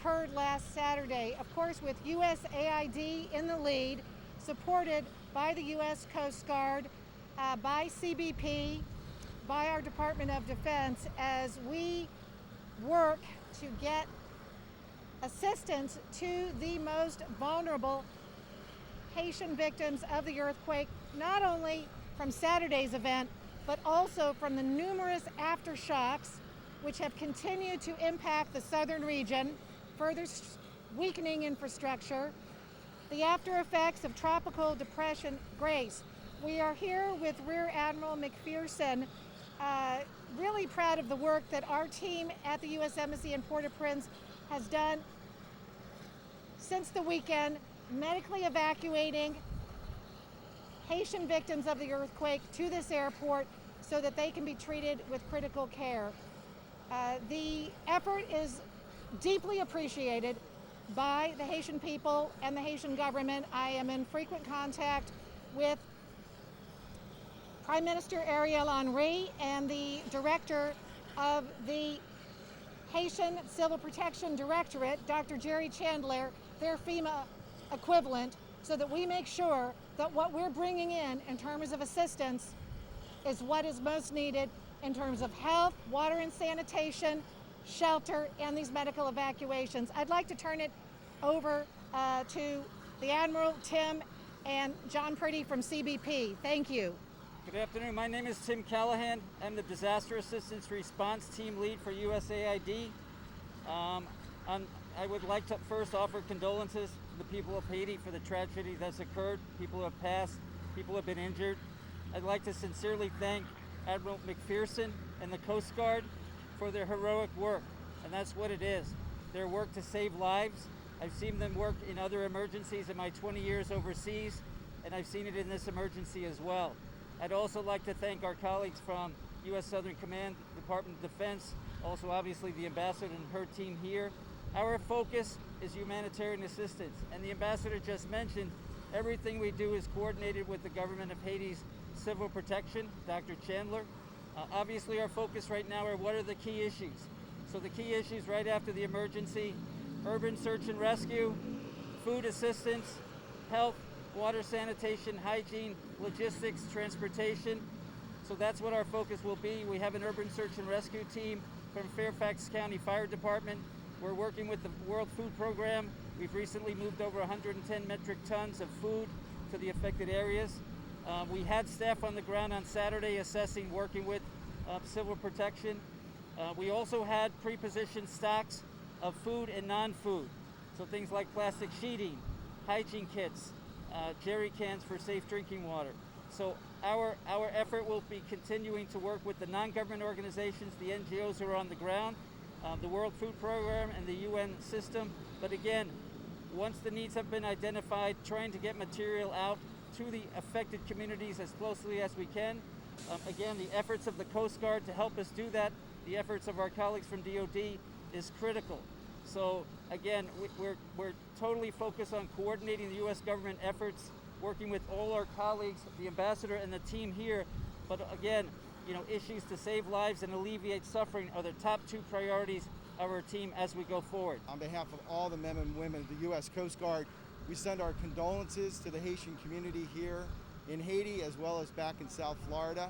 occurred last Saturday, of course with USAID in the lead, supported by the U.S. Coast Guard, by CBP, by our Department of Defense, as we work to get assistance to the most vulnerable Haitian victims of the earthquake, not only from Saturday's event, but also from the numerous aftershocks which have continued to impact the southern region, further weakening infrastructure, the after effects of Tropical Depression Grace. We are here with Rear Admiral McPherson, really proud of the work that our team at the U.S. Embassy in Port-au-Prince has done since the weekend, medically evacuating Haitian victims of the earthquake to this airport so that they can be treated with critical care. The effort is deeply appreciated by the Haitian people and the Haitian government. I am in frequent contact with Prime Minister Ariel Henry and the director of the Haitian Civil Protection Directorate, Dr. Jerry Chandler, their FEMA equivalent, so that we make sure that what we're bringing in terms of assistance is what is most needed in terms of health, water and sanitation, shelter, and these medical evacuations. I'd like to turn it over to the Admiral, Tim, and John Pretty from CBP. Thank you. Good afternoon. My name is Tim Callahan. I'm the Disaster Assistance Response Team Lead for USAID. I would like to first offer condolences to the people of Haiti for the tragedy that's occurred. People have passed, people have been injured. I'd like to sincerely thank Admiral McPherson and the Coast Guard for their heroic work, and that's what it is. Their work to save lives. I've seen them work in other emergencies in my 20 years overseas, and I've seen it in this emergency as well. I'd also like to thank our colleagues from U.S. Southern Command, Department of Defense, also obviously the Ambassador and her team here. Our focus is humanitarian assistance, and the Ambassador just mentioned everything we do is coordinated with the government of Haiti's Civil Protection, Dr. Chandler. Obviously our focus right now are what are the key issues. So the key issues right after the emergency: urban search and rescue, food assistance, health, water sanitation, hygiene, logistics, transportation. So that's what our focus will be. We have an urban search and rescue team from Fairfax County Fire Department. We're working with the World Food Program. We've recently moved over 110 metric tons of food to the affected areas. We had staff on the ground on Saturday assessing, working with Civil Protection. We also had pre-positioned stocks of food and non-food. So things like plastic sheeting, hygiene kits, jerry cans for safe drinking water. So our effort will be continuing to work with the non-government organizations, the NGOs who are on the ground, the World Food Program and the UN system. But again, once the needs have been identified, trying to get material out to the affected communities as closely as we can. Again, the efforts of the Coast Guard to help us do that, the efforts of our colleagues from DOD is critical. So again, we're totally focused on coordinating the U.S. government efforts, working with all our colleagues, the Ambassador and the team here. But again, issues to save lives and alleviate suffering are the top two priorities of our team as we go forward. On behalf of all the men and women of the U.S. Coast Guard, we send our condolences to the Haitian community here in Haiti, as well as back in South Florida,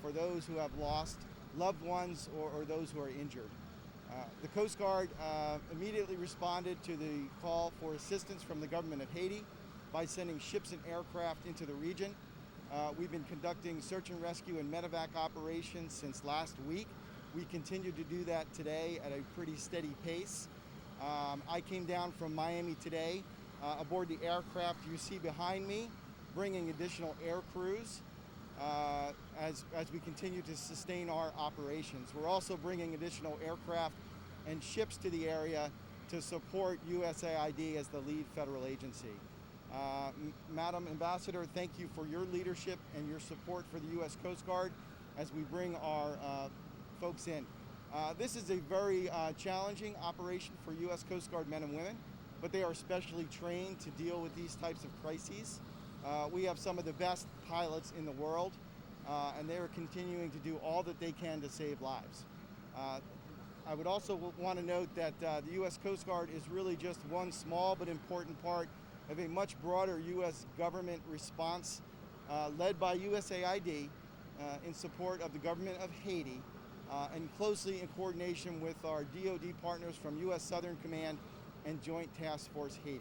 for those who have lost loved ones or those who are injured. The Coast Guard immediately responded to the call for assistance from the government of Haiti by sending ships and aircraft into the region. We've been conducting search and rescue and medevac operations since last week. We continue to do that today at a pretty steady pace. I came down from Miami today aboard the aircraft you see behind me, bringing additional air crews as we continue to sustain our operations. We're also bringing additional aircraft and ships to the area to support USAID as the lead federal agency. Madam Ambassador, thank you for your leadership and your support for the U.S. Coast Guard as we bring our folks in. This is a very challenging operation for U.S. Coast Guard men and women, but they are specially trained to deal with these types of crises. We have some of the best pilots in the world, and they are continuing to do all that they can to save lives. I would also want to note that the U.S. Coast Guard is really just one small but important part of a much broader U.S. government response led by USAID in support of the government of Haiti and closely in coordination with our DoD partners from U.S. Southern Command and Joint Task Force Haiti.